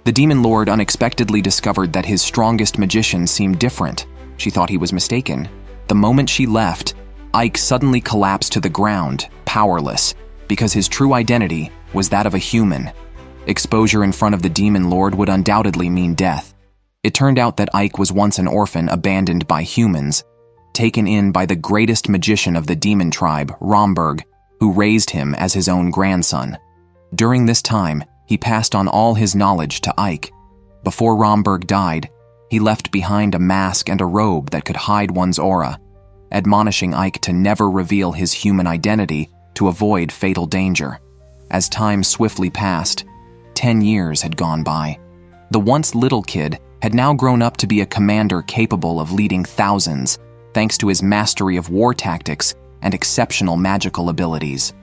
The Demon Lord unexpectedly discovered that his strongest magician seemed different. She thought he was mistaken. The moment she left, Ike suddenly collapsed to the ground, powerless, because his true identity was that of a human. Exposure in front of the Demon Lord would undoubtedly mean death. It turned out that Ike was once an orphan abandoned by humans, taken in by the greatest magician of the demon tribe, Romberg, who raised him as his own grandson. During this time, he passed on all his knowledge to Ike. Before Romberg died, he left behind a mask and a robe that could hide one's aura, admonishing Ike to never reveal his human identity to avoid fatal danger. As time swiftly passed, 10 years had gone by. The once little kid had now grown up to be a commander capable of leading thousands, thanks to his mastery of war tactics and exceptional magical abilities.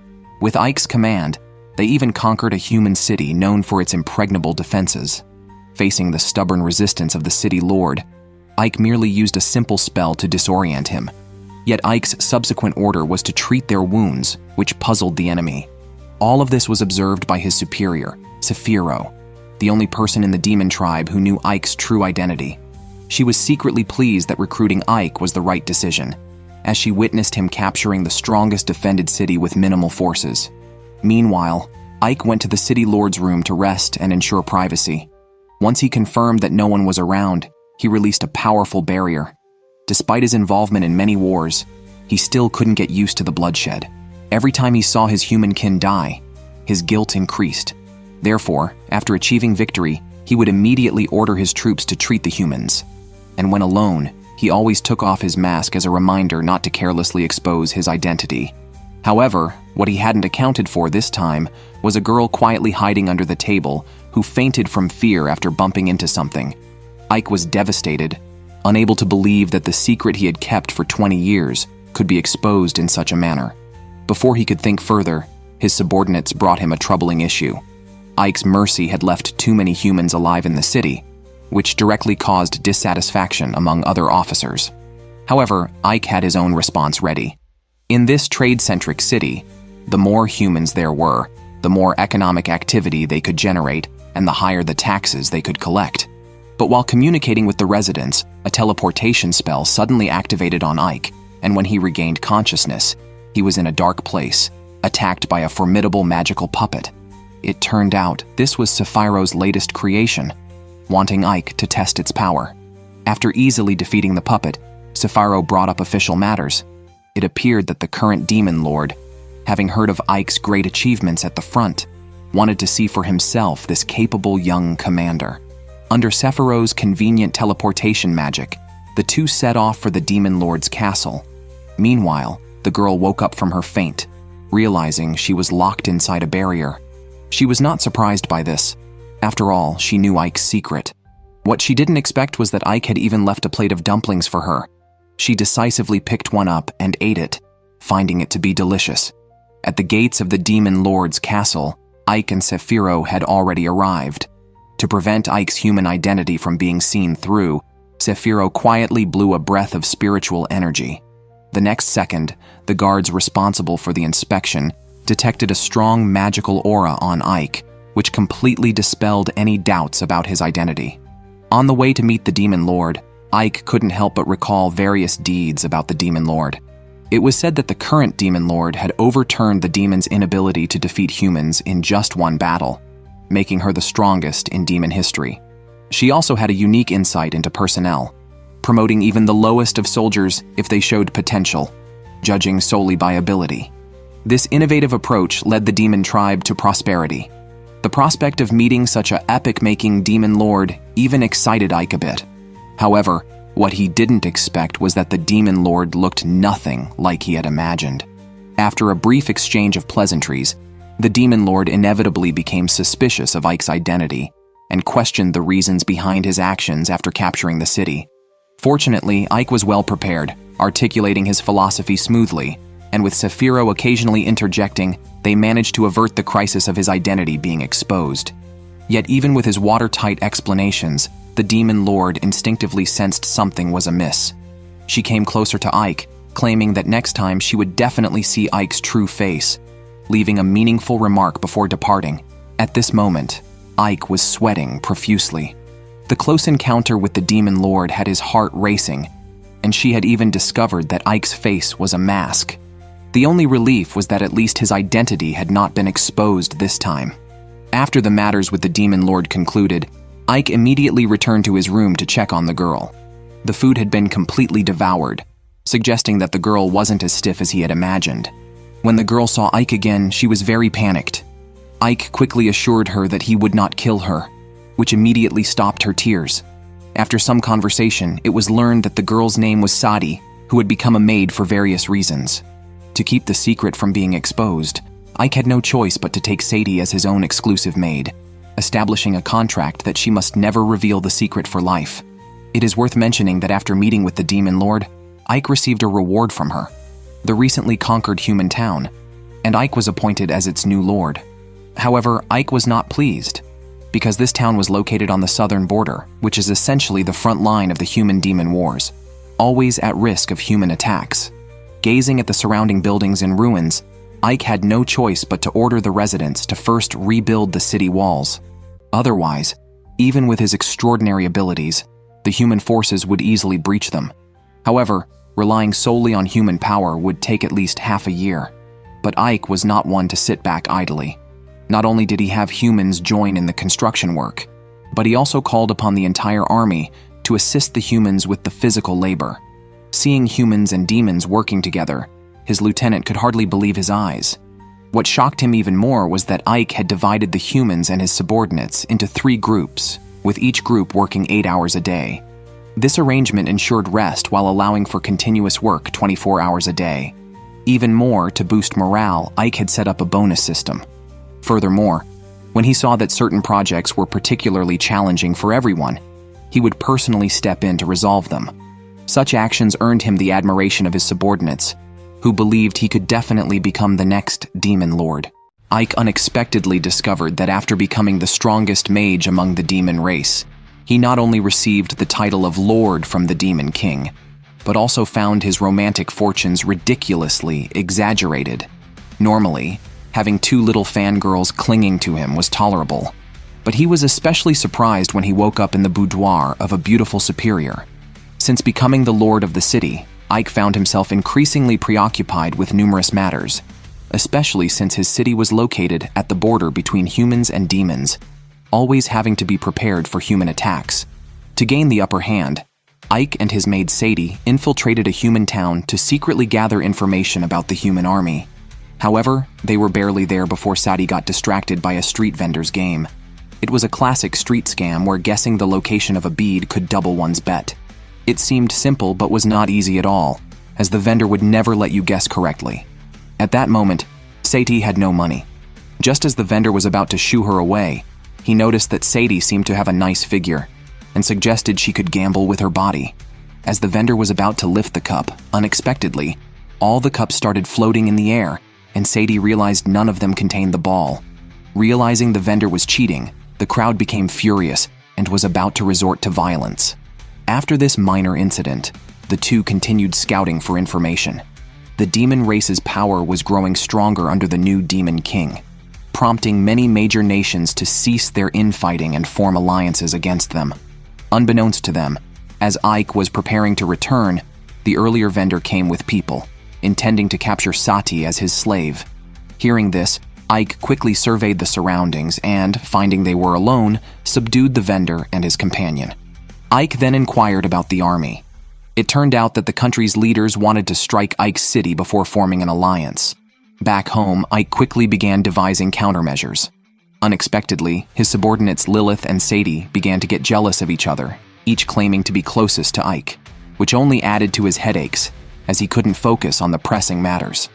With Ike's command, they even conquered a human city known for its impregnable defenses. Facing the stubborn resistance of the city lord, Ike merely used a simple spell to disorient him. Yet Ike's subsequent order was to treat their wounds, which puzzled the enemy. All of this was observed by his superior, Sephiro, the only person in the demon tribe who knew Ike's true identity. She was secretly pleased that recruiting Ike was the right decision, as she witnessed him capturing the strongest defended city with minimal forces. Meanwhile, Ike went to the city lord's room to rest and ensure privacy. Once he confirmed that no one was around, he released a powerful barrier. Despite his involvement in many wars, he still couldn't get used to the bloodshed. Every time he saw his humankin die, his guilt increased. Therefore, after achieving victory, he would immediately order his troops to treat the humans. And when alone, he always took off his mask as a reminder not to carelessly expose his identity. However, what he hadn't accounted for this time was a girl quietly hiding under the table who fainted from fear after bumping into something. Ike was devastated, unable to believe that the secret he had kept for 20 years could be exposed in such a manner. Before he could think further, his subordinates brought him a troubling issue. Ike's mercy had left too many humans alive in the city, which directly caused dissatisfaction among other officers. However, Ike had his own response ready. In this trade-centric city, the more humans there were, the more economic activity they could generate and the higher the taxes they could collect. But while communicating with the residents, a teleportation spell suddenly activated on Ike, and when he regained consciousness, he was in a dark place, attacked by a formidable magical puppet. It turned out this was Sephiro's latest creation, wanting Ike to test its power. After easily defeating the puppet, Sephiro brought up official matters. It appeared that the current Demon Lord, having heard of Ike's great achievements at the front, wanted to see for himself this capable young commander. Under Sephiro's convenient teleportation magic, the two set off for the Demon Lord's castle. Meanwhile, the girl woke up from her faint, realizing she was locked inside a barrier. She was not surprised by this. After all, she knew Ike's secret. What she didn't expect was that Ike had even left a plate of dumplings for her. She decisively picked one up and ate it, finding it to be delicious. At the gates of the Demon Lord's castle, Ike and Sephiro had already arrived. To prevent Ike's human identity from being seen through, Sephiro quietly blew a breath of spiritual energy. The next second, the guards responsible for the inspection detected a strong magical aura on Ike, which completely dispelled any doubts about his identity. On the way to meet the Demon Lord, Ike couldn't help but recall various deeds about the Demon Lord. It was said that the current Demon Lord had overturned the demon's inability to defeat humans in just one battle, making her the strongest in demon history. She also had a unique insight into personnel, promoting even the lowest of soldiers if they showed potential, judging solely by ability. This innovative approach led the demon tribe to prosperity. The prospect of meeting such an epic-making Demon Lord even excited Ike a bit. However, what he didn't expect was that the Demon Lord looked nothing like he had imagined. After a brief exchange of pleasantries, the Demon Lord inevitably became suspicious of Ike's identity and questioned the reasons behind his actions after capturing the city. Fortunately, Ike was well prepared, articulating his philosophy smoothly, and with Sephiro occasionally interjecting, they managed to avert the crisis of his identity being exposed. Yet even with his watertight explanations, the Demon Lord instinctively sensed something was amiss. She came closer to Ike, claiming that next time she would definitely see Ike's true face, leaving a meaningful remark before departing. At this moment, Ike was sweating profusely. The close encounter with the Demon Lord had his heart racing, and she had even discovered that Ike's face was a mask. The only relief was that at least his identity had not been exposed this time. After the matters with the Demon Lord concluded, Ike immediately returned to his room to check on the girl. The food had been completely devoured, suggesting that the girl wasn't as stiff as he had imagined. When the girl saw Ike again, she was very panicked. Ike quickly assured her that he would not kill her, which immediately stopped her tears. After some conversation, it was learned that the girl's name was Sadie, who had become a maid for various reasons. To keep the secret from being exposed, Ike had no choice but to take Sadie as his own exclusive maid, establishing a contract that she must never reveal the secret for life. It is worth mentioning that after meeting with the Demon Lord, Ike received a reward from her, the recently conquered human town, and Ike was appointed as its new lord. However, Ike was not pleased, because this town was located on the southern border, which is essentially the front line of the human-demon wars, always at risk of human attacks. Gazing at the surrounding buildings in ruins, Ike had no choice but to order the residents to first rebuild the city walls. Otherwise, even with his extraordinary abilities, the human forces would easily breach them. However, relying solely on human power would take at least half a year. But Ike was not one to sit back idly. Not only did he have humans join in the construction work, but he also called upon the entire army to assist the humans with the physical labor. Seeing humans and demons working together, his lieutenant could hardly believe his eyes. What shocked him even more was that Ike had divided the humans and his subordinates into 3 groups, with each group working 8 hours a day. This arrangement ensured rest while allowing for continuous work 24 hours a day. Even more, to boost morale, Ike had set up a bonus system. Furthermore, when he saw that certain projects were particularly challenging for everyone, he would personally step in to resolve them. Such actions earned him the admiration of his subordinates, who believed he could definitely become the next Demon Lord. Ike unexpectedly discovered that after becoming the strongest mage among the demon race, he not only received the title of Lord from the Demon King, but also found his romantic fortunes ridiculously exaggerated. Normally, having 2 little fangirls clinging to him was tolerable, but he was especially surprised when he woke up in the boudoir of a beautiful superior. Since becoming the lord of the city, Ike found himself increasingly preoccupied with numerous matters, especially since his city was located at the border between humans and demons, always having to be prepared for human attacks. To gain the upper hand, Ike and his maid Sadie infiltrated a human town to secretly gather information about the human army. However, they were barely there before Sadie got distracted by a street vendor's game. It was a classic street scam where guessing the location of a bead could double one's bet. It seemed simple but was not easy at all, as the vendor would never let you guess correctly. At that moment, Sadie had no money. Just as the vendor was about to shoo her away, he noticed that Sadie seemed to have a nice figure, and suggested she could gamble with her body. As the vendor was about to lift the cup, unexpectedly, all the cups started floating in the air, and Sadie realized none of them contained the ball. Realizing the vendor was cheating, the crowd became furious and was about to resort to violence. After this minor incident, the two continued scouting for information. The demon race's power was growing stronger under the new Demon King, prompting many major nations to cease their infighting and form alliances against them. Unbeknownst to them, as Ike was preparing to return, the earlier vendor came with people, intending to capture Sati as his slave. Hearing this, Ike quickly surveyed the surroundings and, finding they were alone, subdued the vendor and his companion. Ike then inquired about the army. It turned out that the country's leaders wanted to strike Ike's city before forming an alliance. Back home, Ike quickly began devising countermeasures. Unexpectedly, his subordinates Lilith and Sadie began to get jealous of each other, each claiming to be closest to Ike, which only added to his headaches, as he couldn't focus on the pressing matters.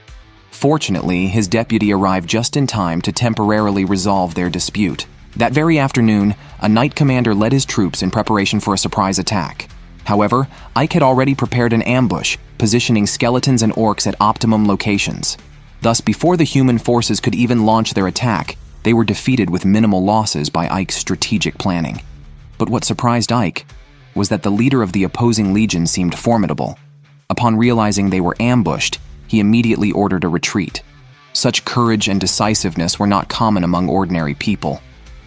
Fortunately, his deputy arrived just in time to temporarily resolve their dispute. That very afternoon, a knight commander led his troops in preparation for a surprise attack. However, Ike had already prepared an ambush, positioning skeletons and orcs at optimum locations. Thus, before the human forces could even launch their attack, they were defeated with minimal losses by Ike's strategic planning. But what surprised Ike was that the leader of the opposing legion seemed formidable. Upon realizing they were ambushed, he immediately ordered a retreat. Such courage and decisiveness were not common among ordinary people.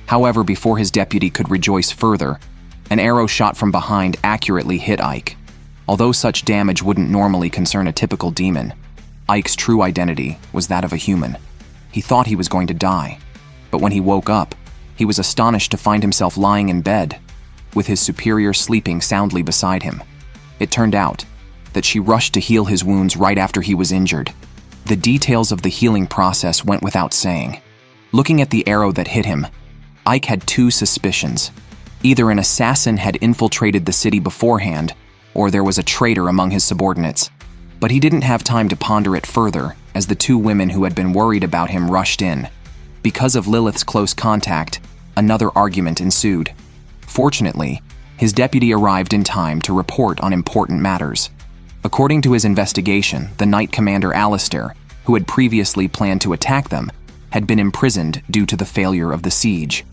However, before his deputy could rejoice further, an arrow shot from behind accurately hit Ike. Although such damage wouldn't normally concern a typical demon, Ike's true identity was that of a human. He thought he was going to die, but when he woke up, he was astonished to find himself lying in bed, with his superior sleeping soundly beside him. It turned out that she rushed to heal his wounds right after he was injured. The details of the healing process went without saying. Looking at the arrow that hit him, Ike had two suspicions. Either an assassin had infiltrated the city beforehand, or there was a traitor among his subordinates. But he didn't have time to ponder it further, as the two women who had been worried about him rushed in. Because of Lilith's close contact, another argument ensued. Fortunately, his deputy arrived in time to report on important matters. According to his investigation, the Knight Commander Alistair, who had previously planned to attack them, had been imprisoned due to the failure of the siege.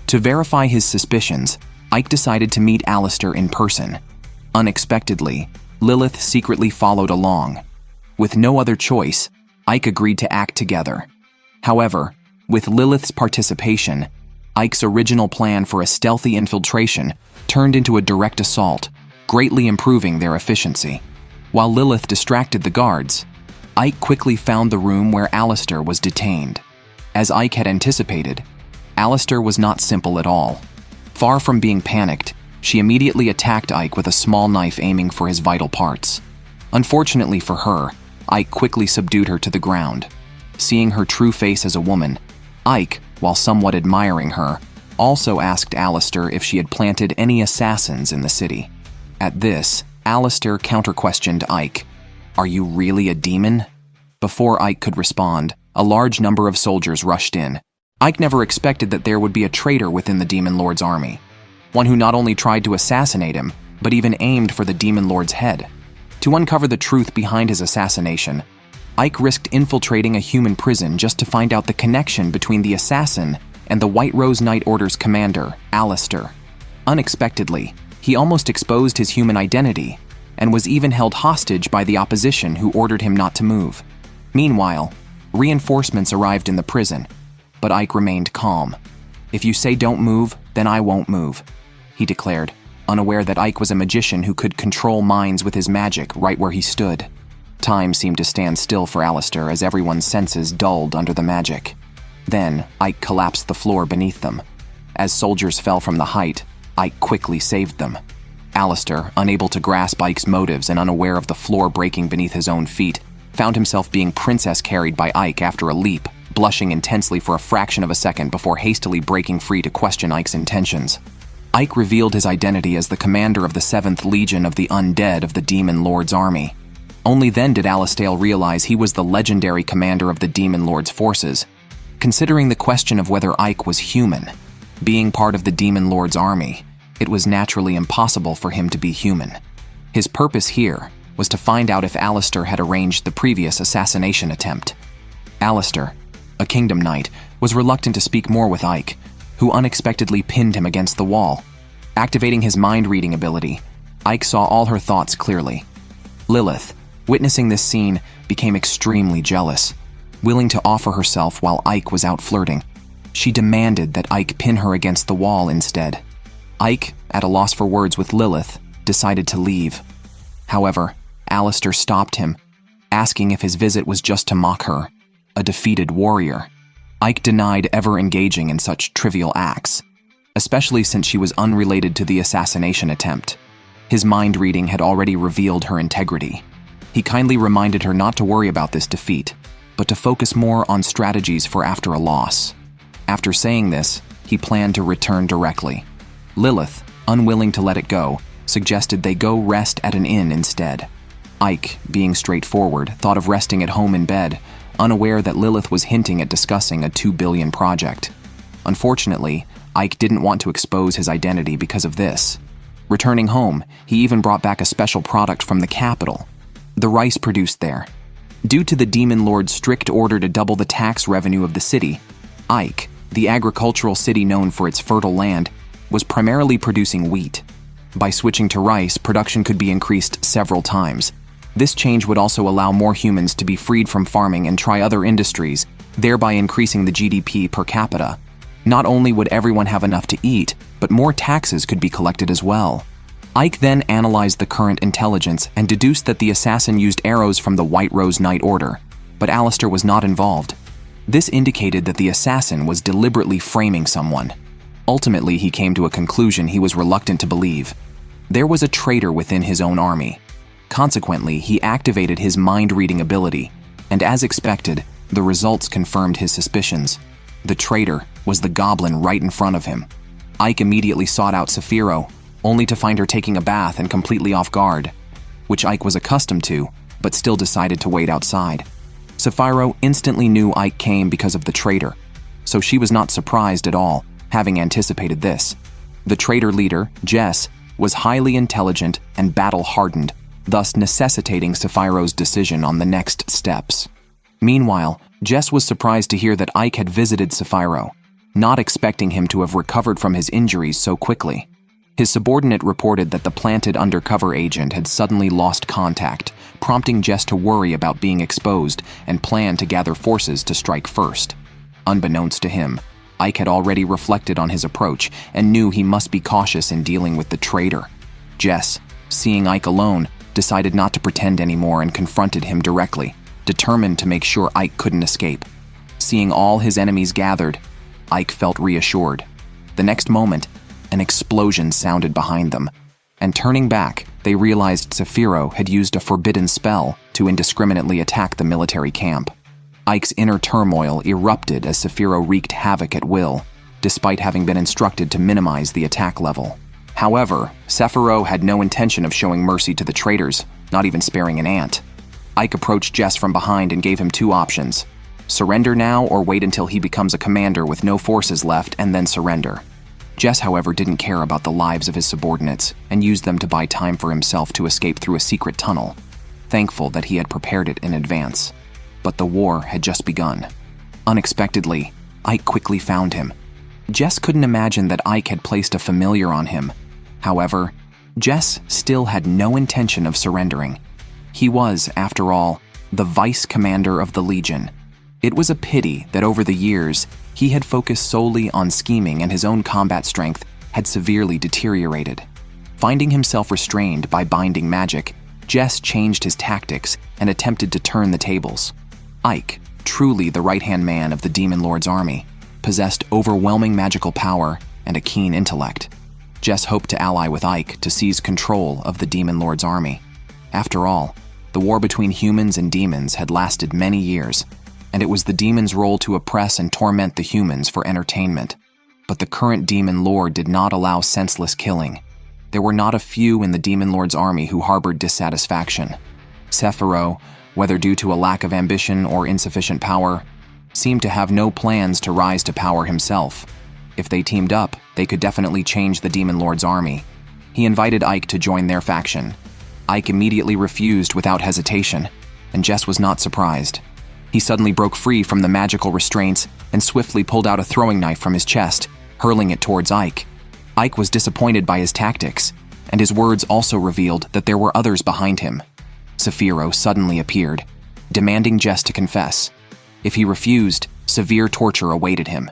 To verify his suspicions, Ike decided to meet Alistair in person. Unexpectedly, Lilith secretly followed along. With no other choice, Ike agreed to act together. However, with Lilith's participation, Ike's original plan for a stealthy infiltration turned into a direct assault, greatly improving their efficiency. While Lilith distracted the guards, Ike quickly found the room where Alistair was detained. As Ike had anticipated, Alistair was not simple at all. Far from being panicked, she immediately attacked Ike with a small knife aiming for his vital parts. Unfortunately for her, Ike quickly subdued her to the ground. Seeing her true face as a woman, Ike, while somewhat admiring her, also asked Alistair if she had planted any assassins in the city. At this, Alistair counter-questioned Ike. "Are you really a demon?" Before Ike could respond, a large number of soldiers rushed in. Ike never expected that there would be a traitor within the Demon Lord's army. One who not only tried to assassinate him, but even aimed for the Demon Lord's head. To uncover the truth behind his assassination, Ike risked infiltrating a human prison just to find out the connection between the assassin and the White Rose Knight Order's commander, Alistair. Unexpectedly, he almost exposed his human identity, and was even held hostage by the opposition who ordered him not to move. Meanwhile, reinforcements arrived in the prison, but Ike remained calm. "If you say don't move, then I won't move," he declared, unaware that Ike was a magician who could control minds with his magic right where he stood. Time seemed to stand still for Alistair as everyone's senses dulled under the magic. Then, Ike collapsed the floor beneath them. As soldiers fell from the height, Ike quickly saved them. Alistair, unable to grasp Ike's motives and unaware of the floor breaking beneath his own feet, found himself being princess carried by Ike after a leap, blushing intensely for a fraction of a second before hastily breaking free to question Ike's intentions. Ike revealed his identity as the commander of the 7th Legion of the Undead of the Demon Lord's army. Only then did Alistair realize he was the legendary commander of the Demon Lord's forces. Considering the question of whether Ike was human, being part of the Demon Lord's army, it was naturally impossible for him to be human. His purpose here was to find out if Alistair had arranged the previous assassination attempt. Alistair, a Kingdom Knight, was reluctant to speak more with Ike, who unexpectedly pinned him against the wall. Activating his mind-reading ability, Ike saw all her thoughts clearly. Lilith, witnessing this scene, became extremely jealous, willing to offer herself while Ike was out flirting. She demanded that Ike pin her against the wall instead. Ike, at a loss for words with Lilith, decided to leave. However, Alistair stopped him, asking if his visit was just to mock her, a defeated warrior. Ike denied ever engaging in such trivial acts, especially since she was unrelated to the assassination attempt. His mind reading had already revealed her integrity. He kindly reminded her not to worry about this defeat, but to focus more on strategies for after a loss. After saying this, he planned to return directly. Lilith, unwilling to let it go, suggested they go rest at an inn instead. Ike, being straightforward, thought of resting at home in bed, unaware that Lilith was hinting at discussing a 2 billion project. Unfortunately, Ike didn't want to expose his identity because of this. Returning home, he even brought back a special product from the capital, the rice produced there. Due to the Demon Lord's strict order to double the tax revenue of the city, Ike, the agricultural city known for its fertile land, was primarily producing wheat. By switching to rice, production could be increased several times. This change would also allow more humans to be freed from farming and try other industries, thereby increasing the GDP per capita. Not only would everyone have enough to eat, but more taxes could be collected as well. Ike then analyzed the current intelligence and deduced that the assassin used arrows from the White Rose Knight Order, but Alistair was not involved. This indicated that the assassin was deliberately framing someone. Ultimately, he came to a conclusion he was reluctant to believe. There was a traitor within his own army. Consequently, he activated his mind-reading ability, and as expected, the results confirmed his suspicions. The traitor was the goblin right in front of him. Ike immediately sought out Saphiro, only to find her taking a bath and completely off guard, which Ike was accustomed to, but still decided to wait outside. Saphiro instantly knew Ike came because of the traitor, so she was not surprised at all, having anticipated this. The traitor leader, Jess, was highly intelligent and battle-hardened, thus necessitating Saphiro's decision on the next steps. Meanwhile, Jess was surprised to hear that Ike had visited Saphiro, not expecting him to have recovered from his injuries so quickly. His subordinate reported that the planted undercover agent had suddenly lost contact, prompting Jess to worry about being exposed and plan to gather forces to strike first. Unbeknownst to him, Ike had already reflected on his approach and knew he must be cautious in dealing with the traitor. Jess, seeing Ike alone, decided not to pretend anymore and confronted him directly, determined to make sure Ike couldn't escape. Seeing all his enemies gathered, Ike felt reassured. The next moment, an explosion sounded behind them, and turning back, they realized Saphiro had used a forbidden spell to indiscriminately attack the military camp. Ike's inner turmoil erupted as Saphiro wreaked havoc at will, despite having been instructed to minimize the attack level. However, Saphiro had no intention of showing mercy to the traitors, not even sparing an ant. Ike approached Jess from behind and gave him two options: surrender now or wait until he becomes a commander with no forces left and then surrender. Jess, however, didn't care about the lives of his subordinates and used them to buy time for himself to escape through a secret tunnel, thankful that he had prepared it in advance. But the war had just begun. Unexpectedly, Ike quickly found him. Jess couldn't imagine that Ike had placed a familiar on him. However, Jess still had no intention of surrendering. He was, after all, the vice commander of the Legion. It was a pity that over the years, he had focused solely on scheming and his own combat strength had severely deteriorated. Finding himself restrained by binding magic, Jess changed his tactics and attempted to turn the tables. Ike, truly the right-hand man of the Demon Lord's army, possessed overwhelming magical power and a keen intellect. Jess hoped to ally with Ike to seize control of the Demon Lord's army. After all, the war between humans and demons had lasted many years, and it was the demons' role to oppress and torment the humans for entertainment. But the current Demon Lord did not allow senseless killing. There were not a few in the Demon Lord's army who harbored dissatisfaction. Saphiro, whether due to a lack of ambition or insufficient power, seemed to have no plans to rise to power himself. If they teamed up, they could definitely change the Demon Lord's army. He invited Ike to join their faction. Ike immediately refused without hesitation, and Jess was not surprised. He suddenly broke free from the magical restraints and swiftly pulled out a throwing knife from his chest, hurling it towards Ike. Ike was disappointed by his tactics, and his words also revealed that there were others behind him. Saphiro suddenly appeared, demanding Jess to confess. If he refused, severe torture awaited him.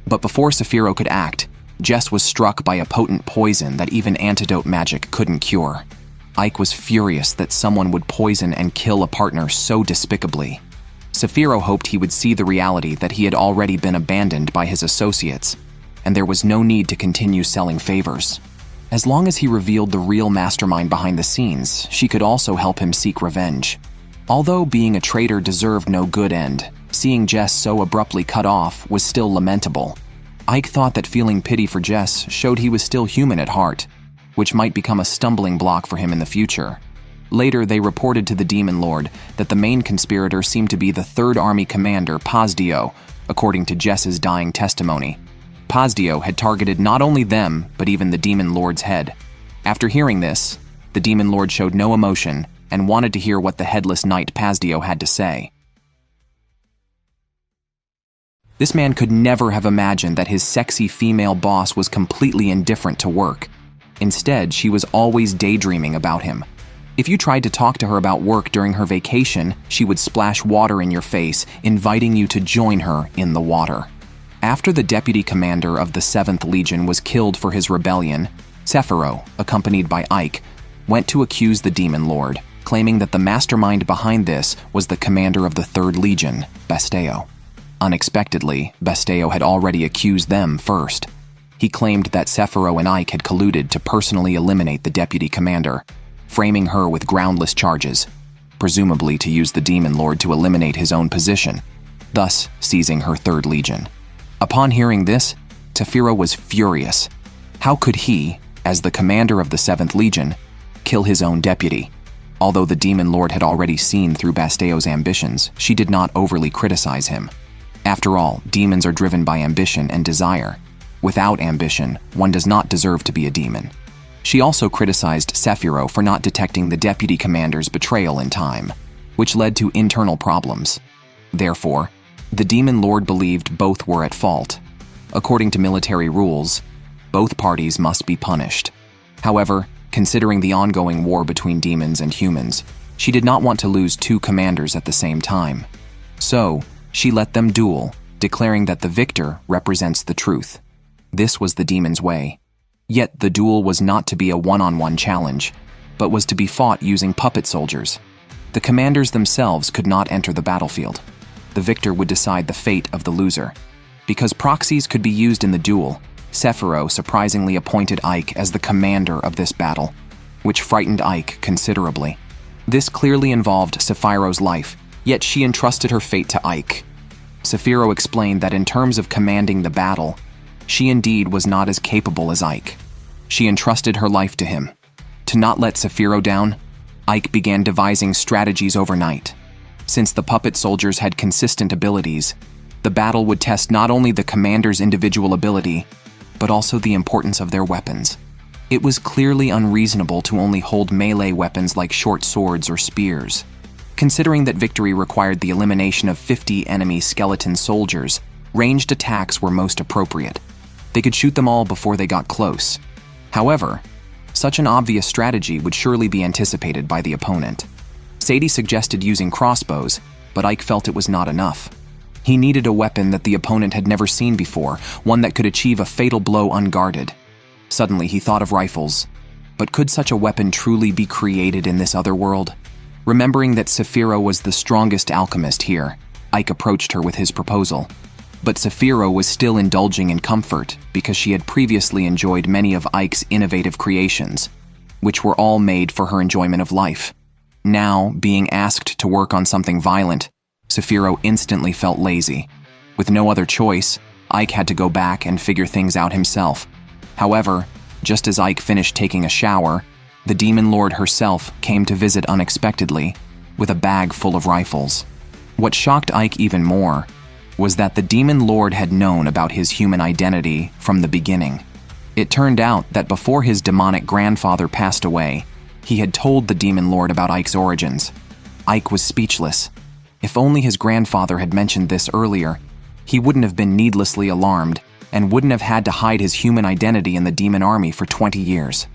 But before Saphiro could act, Jess was struck by a potent poison that even antidote magic couldn't cure. Ike was furious that someone would poison and kill a partner so despicably. Saphiro hoped he would see the reality that he had already been abandoned by his associates, and there was no need to continue selling favors. As long as he revealed the real mastermind behind the scenes, she could also help him seek revenge. Although being a traitor deserved no good end, seeing Jess so abruptly cut off was still lamentable. Ike thought that feeling pity for Jess showed he was still human at heart, which might become a stumbling block for him in the future. Later, they reported to the Demon Lord that the main conspirator seemed to be the Third Army commander, Pazdio, according to Jess's dying testimony. Pazdio had targeted not only them, but even the Demon Lord's head. After hearing this, the Demon Lord showed no emotion and wanted to hear what the headless knight Pazdio had to say. This man could never have imagined that his sexy female boss was completely indifferent to work. Instead, she was always daydreaming about him. If you tried to talk to her about work during her vacation, she would splash water in your face, inviting you to join her in the water. After the deputy commander of the 7th Legion was killed for his rebellion, Sephiro, accompanied by Ike, went to accuse the Demon Lord, claiming that the mastermind behind this was the commander of the 3rd Legion, Basteo. Unexpectedly, Basteo had already accused them first. He claimed that Sephiro and Ike had colluded to personally eliminate the deputy commander, framing her with groundless charges, presumably to use the Demon Lord to eliminate his own position, thus seizing her 3rd Legion. Upon hearing this, Sephiro was furious. How could he, as the commander of the 7th Legion, kill his own deputy? Although the Demon Lord had already seen through Basteo's ambitions, she did not overly criticize him. After all, demons are driven by ambition and desire. Without ambition, one does not deserve to be a demon. She also criticized Sephiro for not detecting the deputy commander's betrayal in time, which led to internal problems. Therefore, the Demon Lord believed both were at fault. According to military rules, both parties must be punished. However, considering the ongoing war between demons and humans, she did not want to lose 2 commanders at the same time. So, she let them duel, declaring that the victor represents the truth. This was the demon's way. Yet the duel was not to be a one-on-one challenge, but was to be fought using puppet soldiers. The commanders themselves could not enter the battlefield. The victor would decide the fate of the loser. Because proxies could be used in the duel, Sephiro surprisingly appointed Ike as the commander of this battle, which frightened Ike considerably. This clearly involved Sephiro's life, yet she entrusted her fate to Ike. Sephiro explained that in terms of commanding the battle, she indeed was not as capable as Ike. She entrusted her life to him. To not let Sephiro down, Ike began devising strategies overnight. Since the puppet soldiers had consistent abilities, the battle would test not only the commander's individual ability, but also the importance of their weapons. It was clearly unreasonable to only hold melee weapons like short swords or spears. Considering that victory required the elimination of 50 enemy skeleton soldiers, ranged attacks were most appropriate. They could shoot them all before they got close. However, such an obvious strategy would surely be anticipated by the opponent. Sadie suggested using crossbows, but Ike felt it was not enough. He needed a weapon that the opponent had never seen before, one that could achieve a fatal blow unguarded. Suddenly he thought of rifles. But could such a weapon truly be created in this other world? Remembering that Sephiro was the strongest alchemist here, Ike approached her with his proposal. But Sephiro was still indulging in comfort because she had previously enjoyed many of Ike's innovative creations, which were all made for her enjoyment of life. Now, being asked to work on something violent, Sephiro instantly felt lazy. With no other choice, Ike had to go back and figure things out himself. However, just as Ike finished taking a shower, the Demon Lord herself came to visit unexpectedly with a bag full of rifles. What shocked Ike even more was that the Demon Lord had known about his human identity from the beginning. It turned out that before his demonic grandfather passed away, he had told the Demon Lord about Ike's origins. Ike was speechless. If only his grandfather had mentioned this earlier, he wouldn't have been needlessly alarmed and wouldn't have had to hide his human identity in the demon army for 20 years.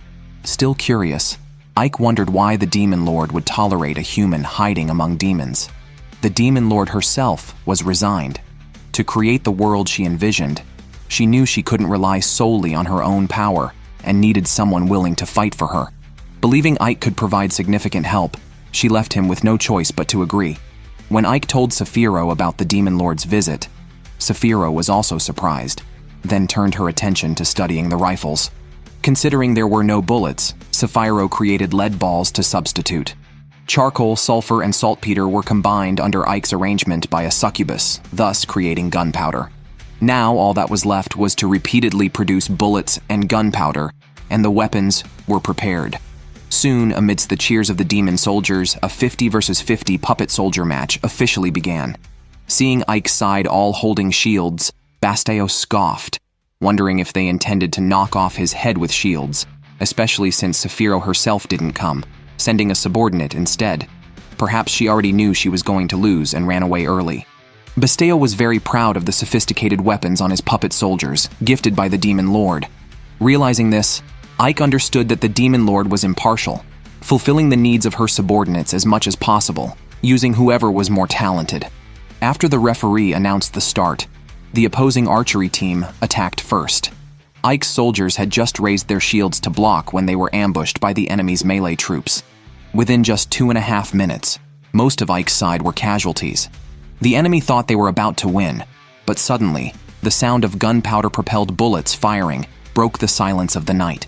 Still curious, Ike wondered why the Demon Lord would tolerate a human hiding among demons. The Demon Lord herself was resigned. To create the world she envisioned, she knew she couldn't rely solely on her own power and needed someone willing to fight for her. Believing Ike could provide significant help, she left him with no choice but to agree. When Ike told Sephiro about the Demon Lord's visit, Sephiro was also surprised, then turned her attention to studying the rifles. Considering there were no bullets, Sephiro created lead balls to substitute. Charcoal, sulfur, and saltpeter were combined under Ike's arrangement by a succubus, thus creating gunpowder. Now all that was left was to repeatedly produce bullets and gunpowder, and the weapons were prepared. Soon, amidst the cheers of the demon soldiers, a 50 versus 50 puppet soldier match officially began. Seeing Ike's side all holding shields, Basteo scoffed, wondering if they intended to knock off his head with shields, especially since Sephiro herself didn't come, sending a subordinate instead. Perhaps she already knew she was going to lose and ran away early. Basteo was very proud of the sophisticated weapons on his puppet soldiers, gifted by the Demon Lord. Realizing this, Ike understood that the Demon Lord was impartial, fulfilling the needs of her subordinates as much as possible, using whoever was more talented. After the referee announced the start, The opposing archery team attacked first. Ike's soldiers had just raised their shields to block when they were ambushed by the enemy's melee troops. Within just 2.5 minutes, most of Ike's side were casualties. The enemy thought they were about to win, but suddenly, the sound of gunpowder-propelled bullets firing broke the silence of the night.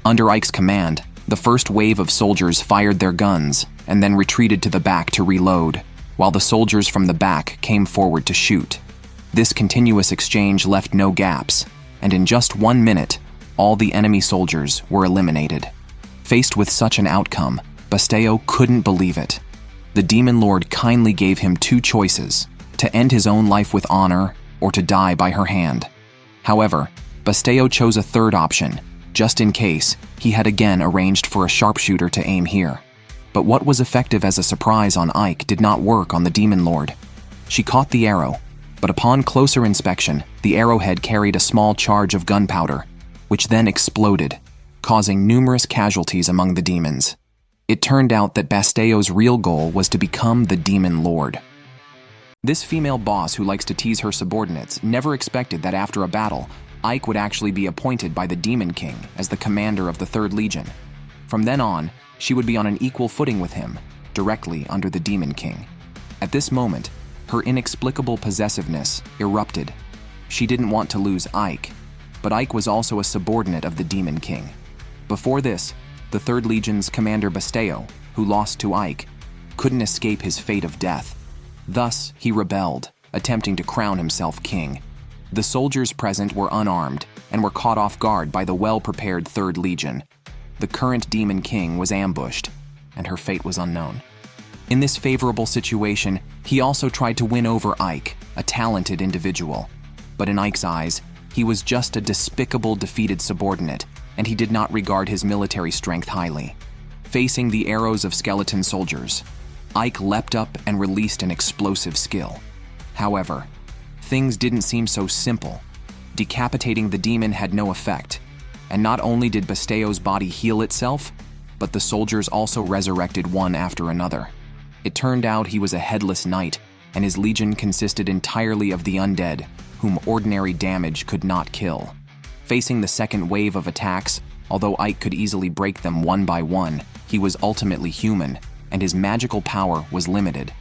Under Ike's command, the first wave of soldiers fired their guns and then retreated to the back to reload, while the soldiers from the back came forward to shoot. This continuous exchange left no gaps, and in just 1 minute, all the enemy soldiers were eliminated. Faced with such an outcome, Busteau couldn't believe it. The Demon Lord kindly gave him 2 choices: to end his own life with honor or to die by her hand. However, Busteau chose a third option, just in case he had again arranged for a sharpshooter to aim here. But what was effective as a surprise on Ike did not work on the Demon Lord. She caught the arrow, but upon closer inspection, the arrowhead carried a small charge of gunpowder, which then exploded, causing numerous casualties among the demons. It turned out that Busteau's real goal was to become the Demon Lord. This female boss who likes to tease her subordinates never expected that after a battle, Ike would actually be appointed by the Demon King as the commander of the 3rd Legion. From then on, she would be on an equal footing with him, directly under the Demon King. At this moment, her inexplicable possessiveness erupted. She didn't want to lose Ike, but Ike was also a subordinate of the Demon King. Before this, the 3rd Legion's commander Busteau, who lost to Ike, couldn't escape his fate of death. Thus, he rebelled, attempting to crown himself king. The soldiers present were unarmed and were caught off guard by the well-prepared 3rd Legion. The current Demon King was ambushed, and her fate was unknown. In this favorable situation, he also tried to win over Ike, a talented individual. But in Ike's eyes, he was just a despicable, defeated subordinate, and he did not regard his military strength highly. Facing the arrows of skeleton soldiers, Ike leapt up and released an explosive skill. However, things didn't seem so simple. Decapitating the demon had no effect, and not only did Busteau's body heal itself, but the soldiers also resurrected one after another. It turned out he was a headless knight, and his legion consisted entirely of the undead, whom ordinary damage could not kill. Facing the second wave of attacks, although Ike could easily break them one by one, he was ultimately human, and his magical power was limited.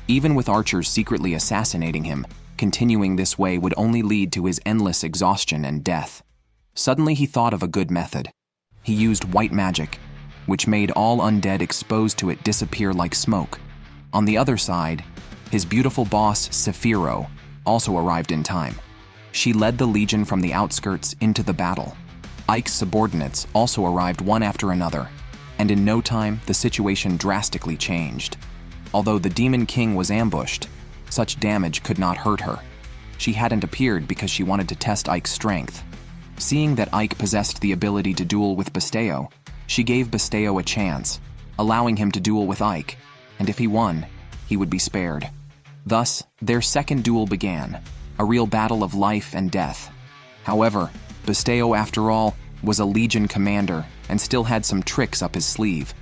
Even with archers secretly assassinating him, continuing this way would only lead to his endless exhaustion and death. Suddenly he thought of a good method. He used white magic, which made all undead exposed to it disappear like smoke. On the other side, his beautiful boss, Sephiro, also arrived in time. She led the legion from the outskirts into the battle. Ike's subordinates also arrived one after another, and in no time the situation drastically changed. Although the Demon King was ambushed, such damage could not hurt her. She hadn't appeared because she wanted to test Ike's strength. Seeing that Ike possessed the ability to duel with Busteau, she gave Busteau a chance, allowing him to duel with Ike, and if he won, he would be spared. Thus, their second duel began, a real battle of life and death. However, Busteau, after all, was a legion commander and still had some tricks up his sleeve.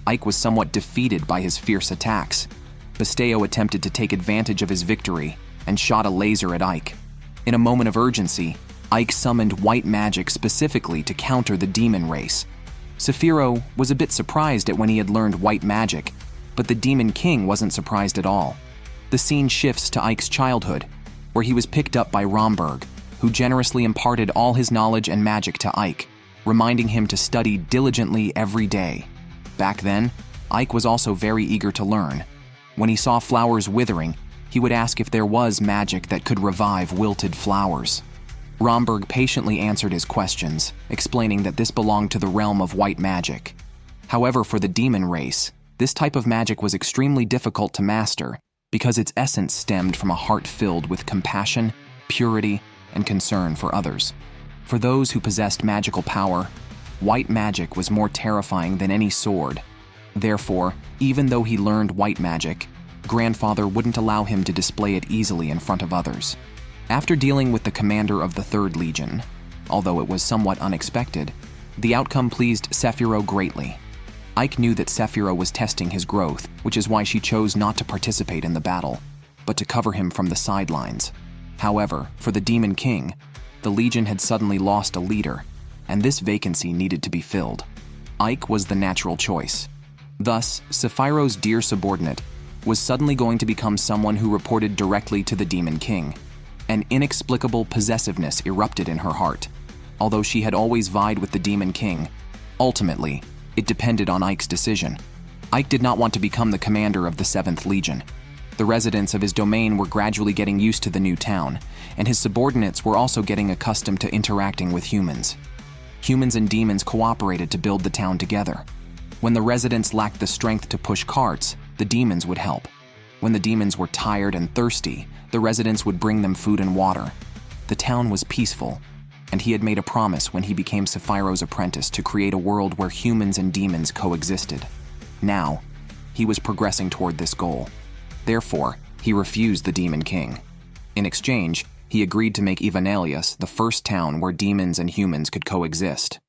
Ike was somewhat defeated by his fierce attacks. Busteau attempted to take advantage of his victory and shot a laser at Ike. In a moment of urgency, Ike summoned white magic specifically to counter the demon race. Sephiro was a bit surprised at when he had learned white magic, but the Demon King wasn't surprised at all. The scene shifts to Ike's childhood, where he was picked up by Romberg, who generously imparted all his knowledge and magic to Ike, reminding him to study diligently every day. Back then, Ike was also very eager to learn. When he saw flowers withering, he would ask if there was magic that could revive wilted flowers. Romberg patiently answered his questions, explaining that this belonged to the realm of white magic. However, for the demon race, this type of magic was extremely difficult to master because its essence stemmed from a heart filled with compassion, purity, and concern for others. For those who possessed magical power, white magic was more terrifying than any sword. Therefore, even though he learned white magic, Grandfather wouldn't allow him to display it easily in front of others. After dealing with the commander of the 3rd Legion, although it was somewhat unexpected, the outcome pleased Sephiro greatly. Ike knew that Sephiro was testing his growth, which is why she chose not to participate in the battle, but to cover him from the sidelines. However, for the Demon King, the Legion had suddenly lost a leader, and this vacancy needed to be filled. Ike was the natural choice. Thus, Sephiroth's dear subordinate was suddenly going to become someone who reported directly to the Demon King. An inexplicable possessiveness erupted in her heart. Although she had always vied with the Demon King, ultimately, it depended on Ike's decision. Ike did not want to become the commander of the 7th Legion. The residents of his domain were gradually getting used to the new town, and his subordinates were also getting accustomed to interacting with humans. Humans and demons cooperated to build the town together. When the residents lacked the strength to push carts, the demons would help. When the demons were tired and thirsty, the residents would bring them food and water. The town was peaceful, and he had made a promise when he became Sephiroth's apprentice to create a world where humans and demons coexisted. Now, he was progressing toward this goal. Therefore, he refused the Demon King. In exchange, he agreed to make Ivanalius the first town where demons and humans could coexist.